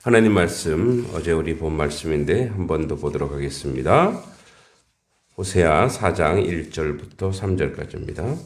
하나님 말씀, 어제 우리 본 말씀인데 한 번 더 보도록 하겠습니다. 호세아 4장 1절부터 3절까지입니다.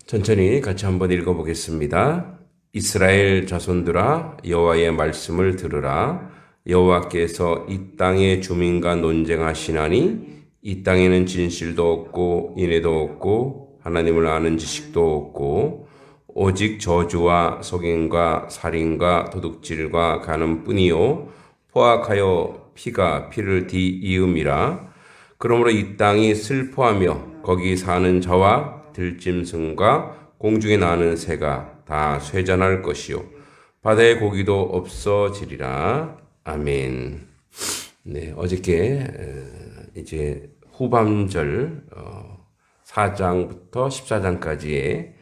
천천히 같이 한번 읽어보겠습니다. 이스라엘 자손들아, 여호와의 말씀을 들으라. 여호와께서 이 땅의 주민과 논쟁하시나니 이 땅에는 진실도 없고 인애도 없고 하나님을 아는 지식도 없고 오직 저주와 속임과 살인과 도둑질과 간음뿐이요 포악하여 피가 피를 뒤이음이라. 그러므로 이 땅이 슬퍼하며 거기 사는 자와 들짐승과 공중에 나는 새가 다 쇠잔할 것이요 바다의 고기도 없어지리라. 아멘. 네, 어저께 이제 후반절 4장부터 14장까지의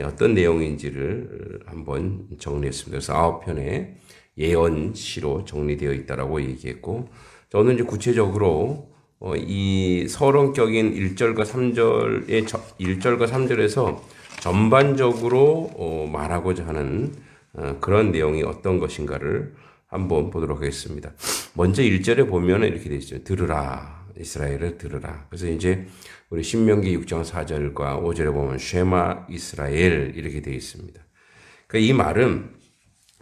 어떤 내용인지를 한번 정리했습니다. 그래서 9편의 예언시로 정리되어 있다라고 얘기했고, 저는 이제 구체적으로 이 서론격인 1절과 3절에서 전반적으로 말하고자 하는 그런 내용이 어떤 것인가를 한번 보도록 하겠습니다. 먼저 1절에 보면 이렇게 되어 있죠. 들으라. 이스라엘을 들으라. 그래서 이제 우리 신명기 6장 4절과 5절에 보면 쉐마 이스라엘 이렇게 되어 있습니다. 그러니까 이 말은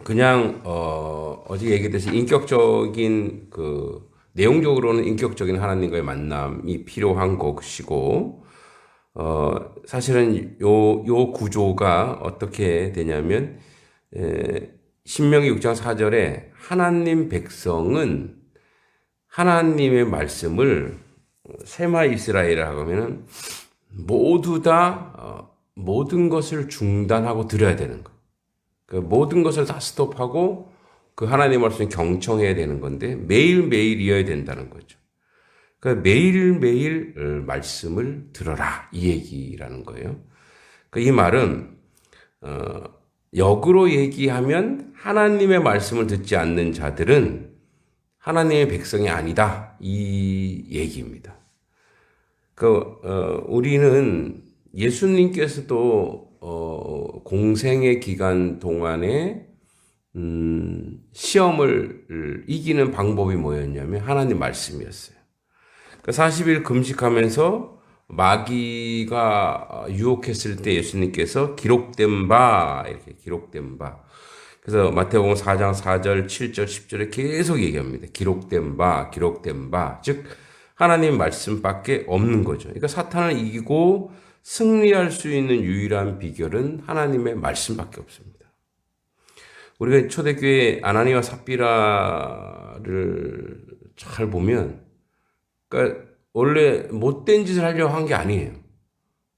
그냥 어제 얘기했듯이 인격적인 내용적으로는 인격적인 하나님과의 만남이 필요한 것이고, 사실은 요 구조가 어떻게 되냐면, 신명기 6장 4절에 하나님 백성은 하나님의 말씀을 세마 이스라엘이라고 하면은 모두 다 모든 것을 중단하고 들어야 되는 거. 그 모든 것을 다 스톱하고 그 하나님의 말씀을 경청해야 되는 건데 매일매일이어야 된다는 거죠. 그러니까 매일매일 말씀을 들어라 이 얘기라는 거예요. 그러니까 이 말은 역으로 얘기하면 하나님의 말씀을 듣지 않는 자들은 하나님의 백성이 아니다 이 얘기입니다. 우리는 예수님께서도 공생의 기간 동안에 시험을 이기는 방법이 뭐였냐면 하나님 말씀이었어요. 40일 금식하면서 마귀가 유혹했을 때 예수님께서 기록된 바 이렇게 기록된 바. 그래서 마태복음 4장 4절, 7절, 10절에 계속 얘기합니다. 기록된 바, 기록된 바. 즉 하나님 말씀밖에 없는 거죠. 그러니까 사탄을 이기고 승리할 수 있는 유일한 비결은 하나님의 말씀밖에 없습니다. 우리가 초대교회 아나니와 삽비라를 잘 보면, 그러니까 원래 못된 짓을 하려고 한 게 아니에요.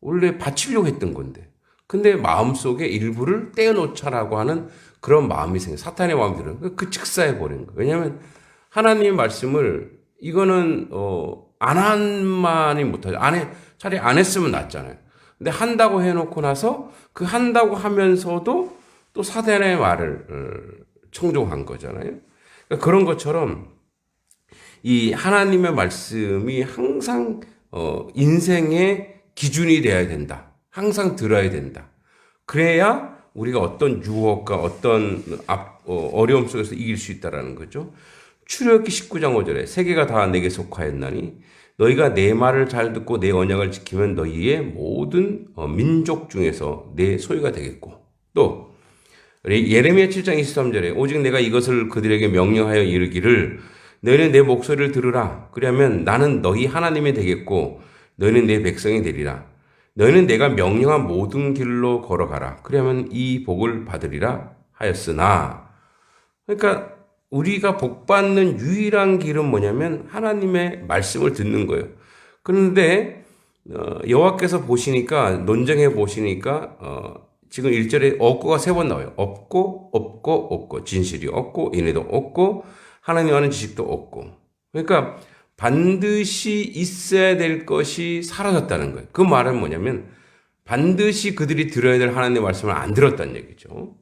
원래 바치려고 했던 건데. 근데 마음속에 일부를 떼어놓자라고 하는 그런 마음이 생겨요. 사탄의 마음이 들어요. 그 즉사해 버린 거예요. 왜냐하면 하나님의 말씀을 이거는 안 한만이 못하죠. 차라리 안 했으면 낫잖아요. 근데 한다고 해놓고 나서 그 한다고 하면서도 또 사탄의 말을 청종한 거잖아요. 그러니까 그런 것처럼 이 하나님의 말씀이 항상 인생의 기준이 되어야 된다. 항상 들어야 된다. 그래야 우리가 어떤 유혹과 어떤 어려움 속에서 이길 수 있다라는 거죠. 출애굽기 19장 5절에 세계가 다 내게 속하였나니 너희가 내 말을 잘 듣고 내 언약을 지키면 너희의 모든 민족 중에서 내 소유가 되겠고, 또 예레미야 7장 23절에 오직 내가 이것을 그들에게 명령하여 이르기를 너희는 내 목소리를 들으라. 그러면 나는 너희 하나님이 되겠고 너희는 내 백성이 되리라. 너희는 내가 명령한 모든 길로 걸어가라. 그러면 이 복을 받으리라 하였으나, 그러니까 우리가 복받는 유일한 길은 뭐냐면 하나님의 말씀을 듣는 거예요. 그런데 여호와께서 보시니까, 논쟁해 보시니까 지금 1절에 없고가 3번 나와요. 없고 없고 없고, 진실이 없고 인애도 없고 하나님 아는 지식도 없고. 그러니까 반드시 있어야 될 것이 사라졌다는 거예요. 그 말은 뭐냐면 반드시 그들이 들어야 될 하나님의 말씀을 안 들었다는 얘기죠.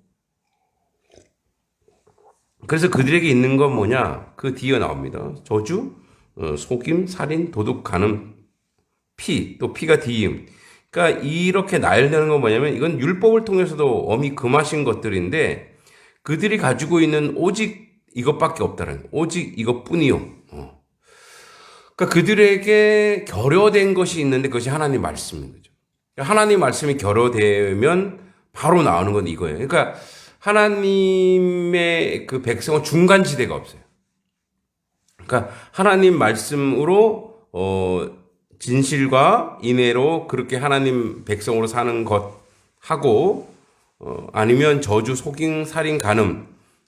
그래서 그들에게 있는 건 뭐냐? 그 뒤에 나옵니다. 저주, 속임, 살인, 도둑, 간음, 피, 또 피가 뒤임. 그러니까 이렇게 나열되는 건 뭐냐면 이건 율법을 통해서도 엄히 금하신 것들인데 그들이 가지고 있는 오직 이것밖에 없다는 거예요. 오직 이것뿐이요. 그러니까 그들에게 결여된 것이 있는데 그것이 하나님 말씀인 거죠. 하나님 말씀이 결여되면 바로 나오는 건 이거예요. 그러니까 하나님의 그 백성은 중간 지대가 없어요. 그러니까 하나님 말씀으로 진실과 인애로 그렇게 하나님 백성으로 사는 것하고 아니면 저주, 속임, 살인, 간음,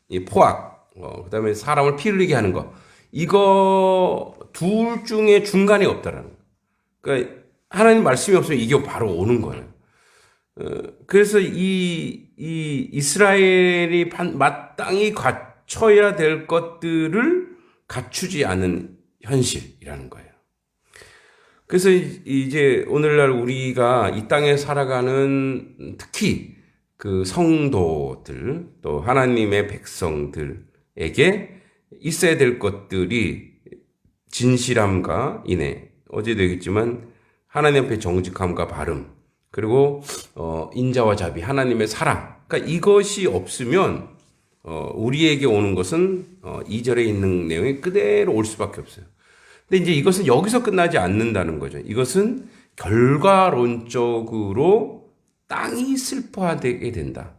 이 포악, 그다음에 사람을 피 흘리게 하는 것 이거 둘 중에 중간이 없다라는 거예요. 그러니까 하나님 말씀이 없으면 이게 바로 오는 거예요. 그래서 이 이스라엘이 마땅히 갖춰야 될 것들을 갖추지 않은 현실이라는 거예요. 그래서 이제 오늘날 우리가 이 땅에 살아가는 특히 그 성도들 또 하나님의 백성들에게 있어야 될 것들이 진실함과 인애, 어제도 얘기했지만 하나님 앞에 정직함과 바름, 그리고 인자와 자비, 하나님의 사랑. 그러니까 이것이 없으면 우리에게 오는 것은 2절에 있는 내용이 그대로 올 수밖에 없어요. 근데 이제 이것은 여기서 끝나지 않는다는 거죠. 이것은 결과론적으로 땅이 슬퍼하게 된다.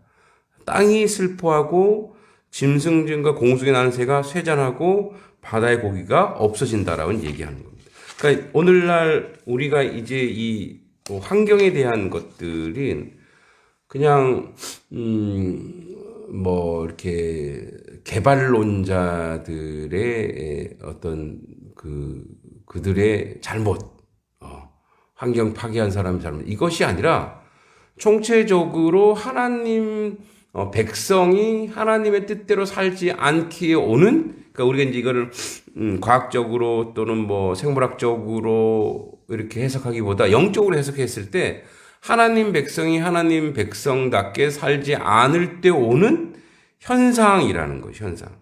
땅이 슬퍼하고 짐승들과 공중에 나는 새가 쇠잔하고 바다의 고기가 없어진다라는 얘기하는 겁니다. 그러니까 오늘날 우리가 이제 이 환경에 대한 것들이 그냥 뭐 이렇게 개발론자들의 어떤 그들의 잘못, 환경 파괴한 사람의 잘못 이것이 아니라 총체적으로 하나님 백성이 하나님의 뜻대로 살지 않기에 오는, 그러니까 우리가 이제 이거를 과학적으로 또는 뭐 생물학적으로 이렇게 해석하기보다 영적으로 해석했을 때 하나님 백성이 하나님 백성답게 살지 않을 때 오는 현상이라는 거죠, 현상.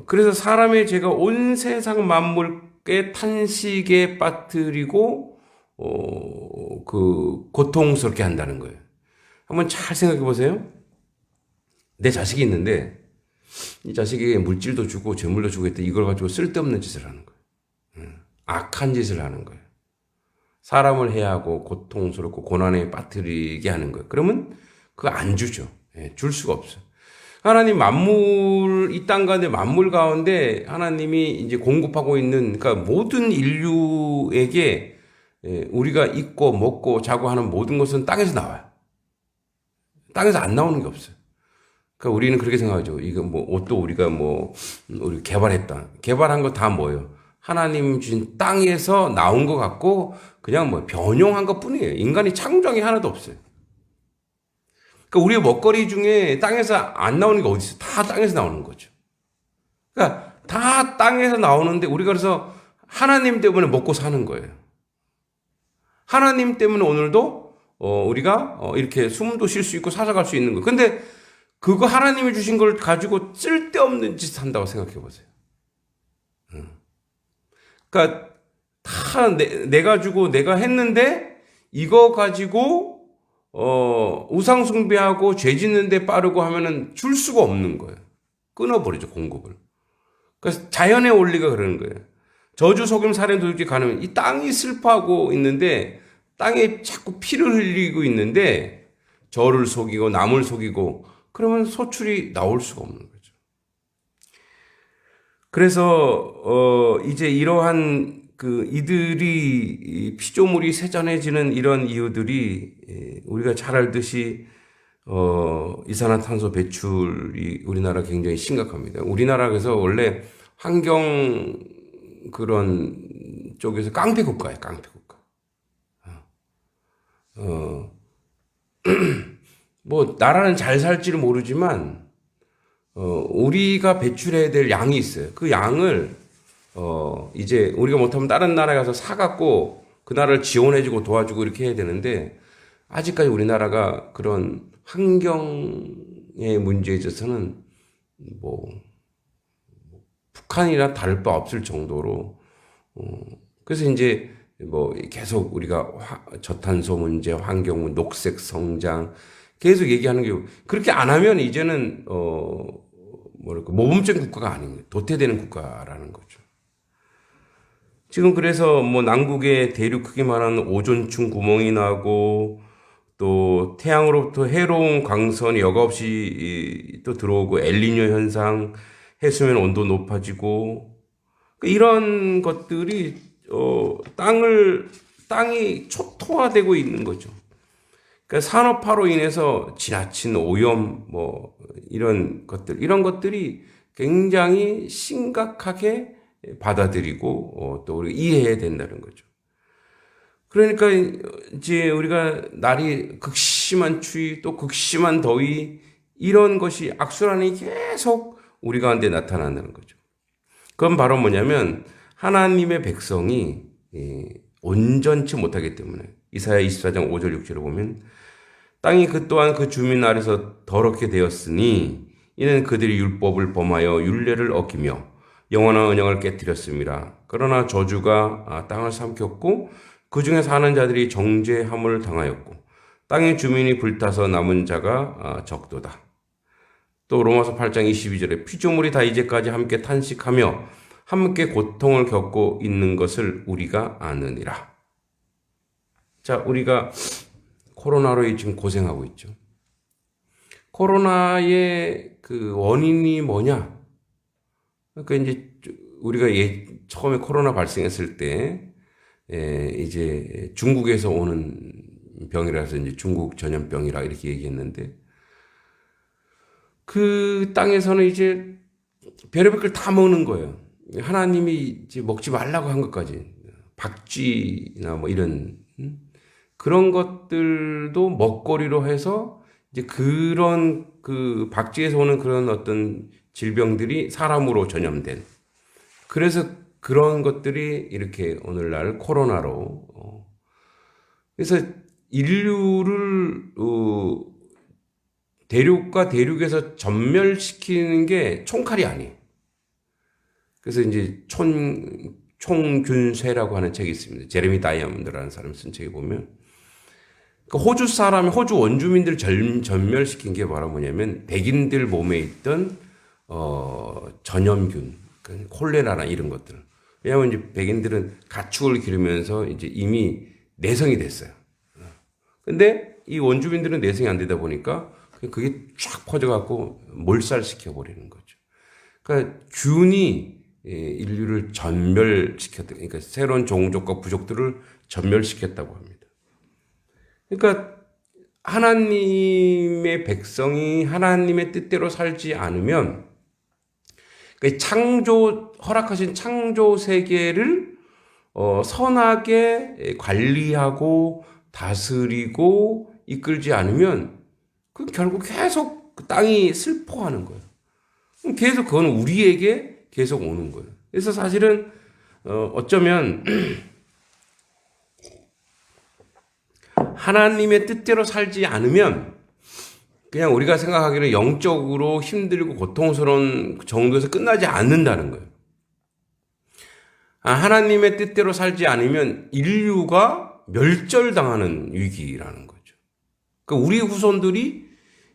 그래서 사람의 죄가 온 세상 만물의 탄식에 빠뜨리고, 고통스럽게 한다는 거예요. 한번 잘 생각해 보세요. 내 자식이 있는데, 이 자식에게 물질도 주고, 재물도 주고 했더니 이걸 가지고 쓸데없는 짓을 하는 거예요. 악한 짓을 하는 거예요. 사람을 해하고, 고통스럽고, 고난에 빠뜨리게 하는 거예요. 그러면 그거 안 주죠. 줄 수가 없어요. 하나님 만물, 이 땅 가운데 만물 가운데 하나님이 이제 공급하고 있는, 그러니까 모든 인류에게 우리가 입고 먹고 자고 하는 모든 것은 땅에서 나와요. 땅에서 안 나오는 게 없어요. 그러니까 우리는 그렇게 생각하죠. 이거 뭐 옷도 우리가 우리 개발했다. 개발한 거 다 뭐예요? 하나님 주신 땅에서 나온 것 같고 그냥 뭐 변형한 것 뿐이에요. 인간이 창조한 게 하나도 없어요. 그러니까 우리의 먹거리 중에 땅에서 안 나오는 게 어디 있어요? 다 땅에서 나오는 거죠. 그러니까 다 땅에서 나오는데 우리가 그래서 하나님 때문에 먹고 사는 거예요. 하나님 때문에 오늘도 우리가 이렇게 숨도 쉴 수 있고 살아갈 수 있는 거예요. 근데 그거 하나님이 주신 걸 가지고 쓸데없는 짓 한다고 생각해 보세요. 그러니까 다 내가 주고 내가 했는데 이거 가지고 우상 숭배하고 죄 짓는 데 빠르고 하면은 줄 수가 없는 거예요. 끊어버리죠, 공급을. 그래서 자연의 원리가 그러는 거예요. 저주, 속임, 살인, 도둑질 가는 이 땅이 슬퍼하고 있는데 땅에 자꾸 피를 흘리고 있는데 저를 속이고 남을 속이고 그러면 소출이 나올 수가 없는 거죠. 그래서 이제 이러한 이들이 피조물이 세전해지는 이런 이유들이 우리가 잘 알듯이 이산화탄소 배출이 우리나라 굉장히 심각합니다. 우리나라에서 원래 환경 그런 쪽에서 깡패 국가예요, 깡패 국가. 뭐 나라는 잘 살지를 모르지만 우리가 배출해야 될 양이 있어요. 그 양을 이제 우리가 못하면 다른 나라에 가서 사갖고 그 나라를 지원해주고 도와주고 이렇게 해야 되는데 아직까지 우리나라가 그런 환경의 문제에 있어서는 북한이나 다를 바 없을 정도로 그래서 이제 뭐 계속 우리가 저탄소 문제, 환경, 녹색 성장 계속 얘기하는 게 그렇게 안 하면 이제는 뭐랄까 모범적인 국가가 아닌 도태되는 국가라는 거죠. 지금 그래서 뭐 남극에 대륙 크기만한 오존층 구멍이 나고 또 태양으로부터 해로운 광선이 여과 없이 또 들어오고 엘니뇨 현상, 해수면 온도 높아지고 이런 것들이 땅이 초토화되고 있는 거죠. 그러니까 산업화로 인해서 지나친 오염 뭐 이런 것들이 굉장히 심각하게 받아들이고 또 우리가 이해해야 된다는 거죠. 그러니까 이제 우리가 날이 극심한 추위 또 극심한 더위 이런 것이 악순환이 계속 우리 가운데 나타난다는 거죠. 그건 바로 뭐냐면 하나님의 백성이 온전치 못하기 때문에 이사야 24장 5절 6절을 보면 땅이 그 또한 그 주민 아래서 더럽게 되었으니 이는 그들이 율법을 범하여 율례를 어기며 영원한 언약을 깨뜨렸습니다. 그러나 저주가 땅을 삼켰고 그 중에 사는 자들이 정죄함을 당하였고 땅의 주민이 불타서 남은 자가 적도다. 또 로마서 8장 22절에 피조물이 다 이제까지 함께 탄식하며 함께 고통을 겪고 있는 것을 우리가 아느니라. 자, 우리가 코로나로 지금 고생하고 있죠. 코로나의 그 원인이 뭐냐? 그러니까 이제 우리가 처음에 코로나 발생했을 때 이제 중국에서 오는 병이라서 이제 중국 전염병이라 이렇게 얘기했는데 그 땅에서는 이제 별의별 걸 다 먹는 거예요. 하나님이 이제 먹지 말라고 한 것까지 박쥐나 뭐 이런 그런 것들도 먹거리로 해서 이제 그런 그 박쥐에서 오는 그런 어떤 질병들이 사람으로 전염된 그래서 그런 것들이 이렇게 오늘날 코로나로 그래서 인류를 대륙과 대륙에서 전멸시키는 게 총칼이 아니에요. 그래서 이제 총균쇠라고 하는 책이 있습니다. 제레미 다이아몬드라는 사람 쓴 책에 보면 호주 원주민들 전멸시킨 게 바로 뭐냐면 백인들 몸에 있던 전염균, 콜레라나 이런 것들. 왜냐하면 이제 백인들은 가축을 기르면서 이제 이미 내성이 됐어요. 근데 이 원주민들은 내성이 안 되다 보니까 그게 쫙 퍼져갖고 몰살시켜 버리는 거죠. 그러니까 균이 인류를 전멸시켰다. 그러니까 새로운 종족과 부족들을 전멸시켰다고 합니다. 그러니까 하나님의 백성이 하나님의 뜻대로 살지 않으면 허락하신 창조 세계를 선하게 관리하고 다스리고 이끌지 않으면 그 결국 계속 그 땅이 슬퍼하는 거예요. 계속 그건 우리에게 계속 오는 거예요. 그래서 사실은 어쩌면 하나님의 뜻대로 살지 않으면 그냥 우리가 생각하기는 영적으로 힘들고 고통스러운 정도에서 끝나지 않는다는 거예요. 하나님의 뜻대로 살지 않으면 인류가 멸절당하는 위기라는 거죠. 그러니까 우리 후손들이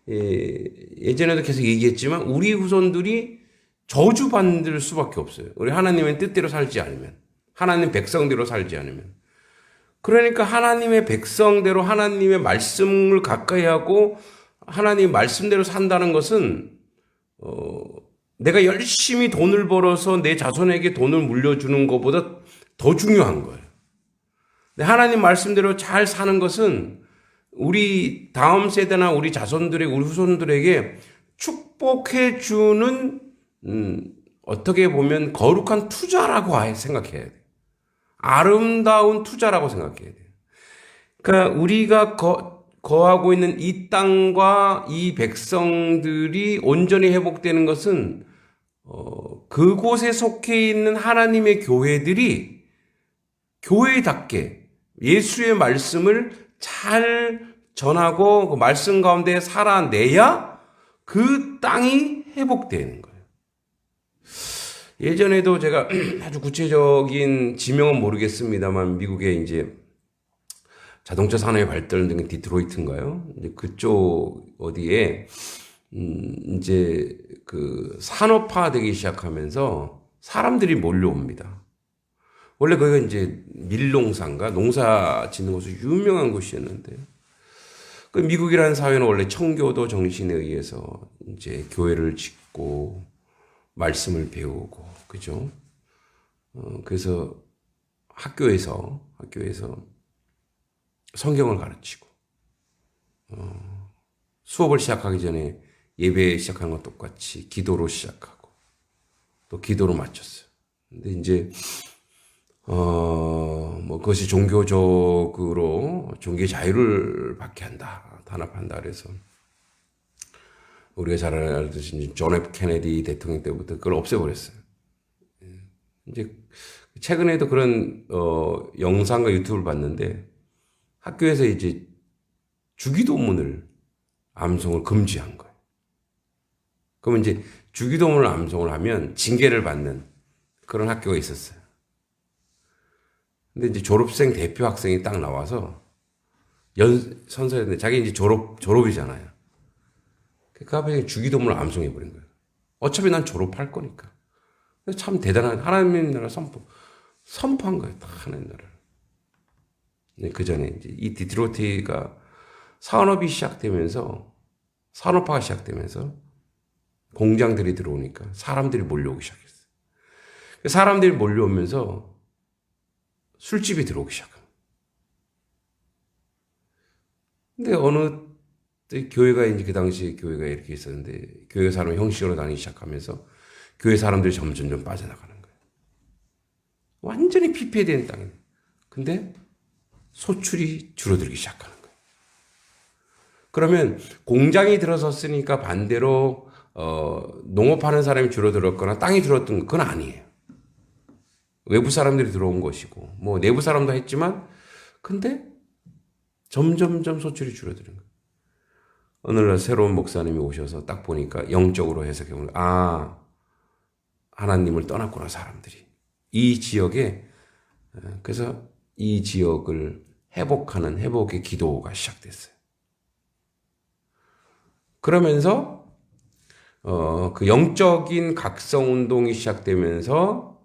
예전에도 계속 얘기했지만 우리 후손들이 저주받을 수밖에 없어요. 우리 하나님의 뜻대로 살지 않으면. 하나님 백성대로 살지 않으면. 그러니까 하나님의 백성대로 하나님의 말씀을 가까이 하고 하나님 말씀대로 산다는 것은 내가 열심히 돈을 벌어서 내 자손에게 돈을 물려주는 것보다 더 중요한 거예요. 하나님 말씀대로 잘 사는 것은 우리 다음 세대나 우리 자손들에게 우리 후손들에게 축복해 주는 어떻게 보면 거룩한 투자라고 생각해야 돼요. 아름다운 투자라고 생각해야 돼요. 그러니까 우리가 거하고 있는 이 땅과 이 백성들이 온전히 회복되는 것은 그곳에 속해 있는 하나님의 교회들이 교회답게 예수의 말씀을 잘 전하고 그 말씀 가운데 살아내야 그 땅이 회복되는 거예요. 예전에도 제가 아주 구체적인 지명은 모르겠습니다만 미국의 이제 자동차 산업의 발달 등 디트로이트인가요? 이제 그쪽 어디에 이제 그 산업화되기 시작하면서 사람들이 몰려옵니다. 원래 거기가 이제 밀농사인가 농사 짓는 곳으로 유명한 곳이었는데 그 미국이라는 사회는 원래 청교도 정신에 의해서 이제 교회를 짓고 말씀을 배우고 그죠? 그래서 학교에서 성경을 가르치고 수업을 시작하기 전에 예배 시작하는 것 똑같이 기도로 시작하고 또 기도로 마쳤어요. 근데 이제 뭐 그것이 종교적으로 종교의 자유를 받게 한다, 단합한다 그래서 우리가 잘 알듯이 존 F 케네디 대통령 때부터 그걸 없애버렸어요. 이제 최근에도 그런 영상과 유튜브를 봤는데 학교에서 이제 주기도문을 암송을 금지한 거예요. 그러면 이제 주기도문을 암송을 하면 징계를 받는 그런 학교가 있었어요. 근데 이제 졸업생 대표 학생이 딱 나와서 선서했는데 자기 이제 졸업이잖아요. 그 앞에 주기도문을 암송해버린 거예요. 어차피 난 졸업할 거니까. 참 대단한 하나님의 나라 선포한 거예요. 다 하나님의 나라를. 그 전에 이제 이 디트로이트가 산업화가 시작되면서 공장들이 들어오니까 사람들이 몰려오기 시작했어요. 사람들이 몰려오면서 술집이 들어오기 시작합니다. 근데 어느 교회가 이제 그 당시에 교회가 이렇게 있었는데 교회 사람이 형식으로 다니기 시작하면서 교회 사람들이 점점 빠져나가는 거예요. 완전히 피폐된 땅이에요. 근데 소출이 줄어들기 시작하는 거예요. 그러면 공장이 들어섰으니까 반대로 농업하는 사람이 줄어들었거나 땅이 줄어든 그건 아니에요. 외부 사람들이 들어온 것이고 뭐 내부 사람도 했지만 근데 점점점 소출이 줄어드는 거예요. 어느 날 새로운 목사님이 오셔서 딱 보니까 영적으로 해석해보면 하나님을 떠났구나 사람들이. 이 지역에 그래서 이 지역을 회복하는 회복의 기도가 시작됐어요. 그러면서 그 영적인 각성 운동이 시작되면서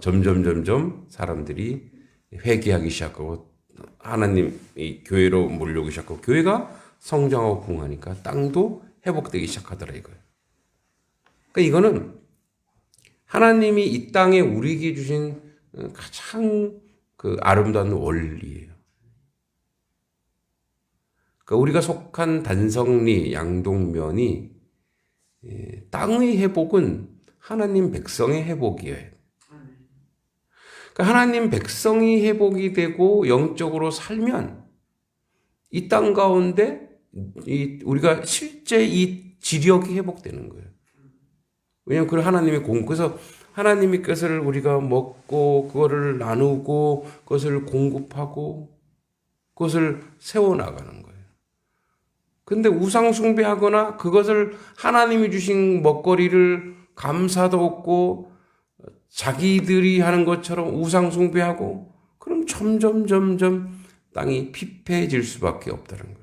점점 사람들이 회개하기 시작하고 하나님의 교회로 몰려오기 시작하고 교회가 성장하고 부흥하니까 땅도 회복되기 시작하더라 이거예요. 그러니까 이거는 하나님이 이 땅에 우리에게 주신 가장 그 아름다운 원리예요. 그러니까 우리가 속한 단성리 양동면이 땅의 회복은 하나님 백성의 회복이에요. 그러니까 하나님 백성이 회복이 되고 영적으로 살면 이 땅 가운데 우리가 실제 이 지력이 회복되는 거예요. 왜냐하면 그 하나님의 그래서 하나님의 것을 우리가 먹고 그거를 나누고 그것을 공급하고 그것을 세워나가는 거예요. 근데 우상 숭배하거나 그것을 하나님이 주신 먹거리를 감사도 없고 자기들이 하는 것처럼 우상 숭배하고 그럼 점점 땅이 피폐해질 수밖에 없다는 거죠.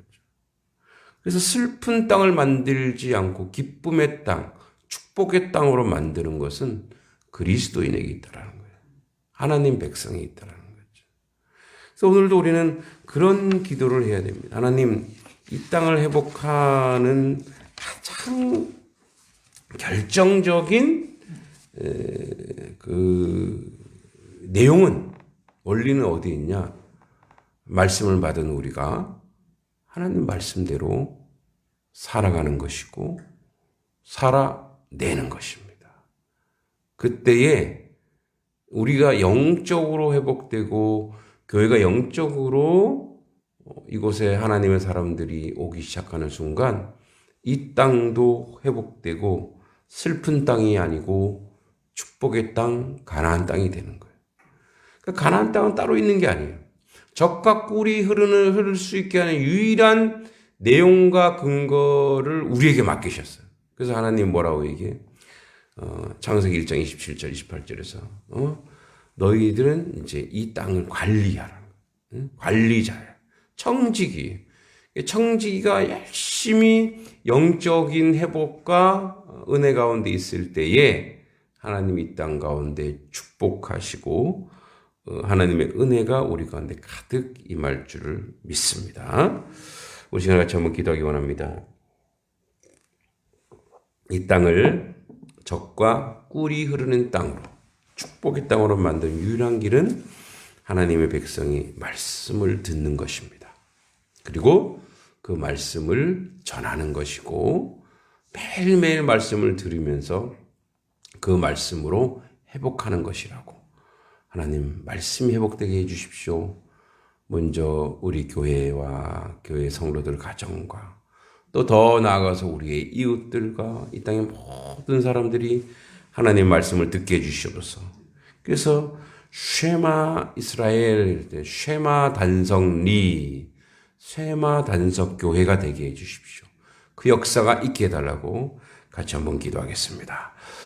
그래서 슬픈 땅을 만들지 않고 기쁨의 땅, 축복의 땅으로 만드는 것은 그리스도인에게 있다라는 거예요. 하나님 백성이 있다라는 거죠. 그래서 오늘도 우리는 그런 기도를 해야 됩니다. 하나님, 이 땅을 회복하는 가장 결정적인 그 내용은 원리는 어디 있냐? 말씀을 받은 우리가 하나님 말씀대로 살아가는 것이고 살아내는 것입니다. 그때에 우리가 영적으로 회복되고 교회가 영적으로 이곳에 하나님의 사람들이 오기 시작하는 순간 이 땅도 회복되고 슬픈 땅이 아니고 축복의 땅, 가나안 땅이 되는 거예요. 그러니까 가나안 땅은 따로 있는 게 아니에요. 젖과 꿀이 흐를 수 있게 하는 유일한 내용과 근거를 우리에게 맡기셨어요. 그래서 하나님 뭐라고 얘기해? 창세기 1장 27절, 28절에서 너희들은 이제 이 땅을 관리하라. 관리자야. 청지기. 청지기가 열심히 영적인 회복과 은혜 가운데 있을 때에 하나님이 이 땅 가운데 축복하시고 하나님의 은혜가 우리 가운데 가득 임할 줄을 믿습니다. 우리 시간 같이 한번 기도하기 원합니다. 이 땅을 젖과 꿀이 흐르는 땅으로, 축복의 땅으로 만든 유일한 길은 하나님의 백성이 말씀을 듣는 것입니다. 그리고 그 말씀을 전하는 것이고 매일매일 말씀을 들으면서 그 말씀으로 회복하는 것이라고. 하나님 말씀이 회복되게 해주십시오. 먼저 우리 교회와 교회 성도들 가정과 또 더 나아가서 우리의 이웃들과 이 땅의 모든 사람들이 하나님 말씀을 듣게 해주시옵소서. 그래서 쉐마 이스라엘, 쉐마 단성리, 쉐마 단석 교회가 되게 해주십시오. 그 역사가 있게 해달라고 같이 한번 기도하겠습니다.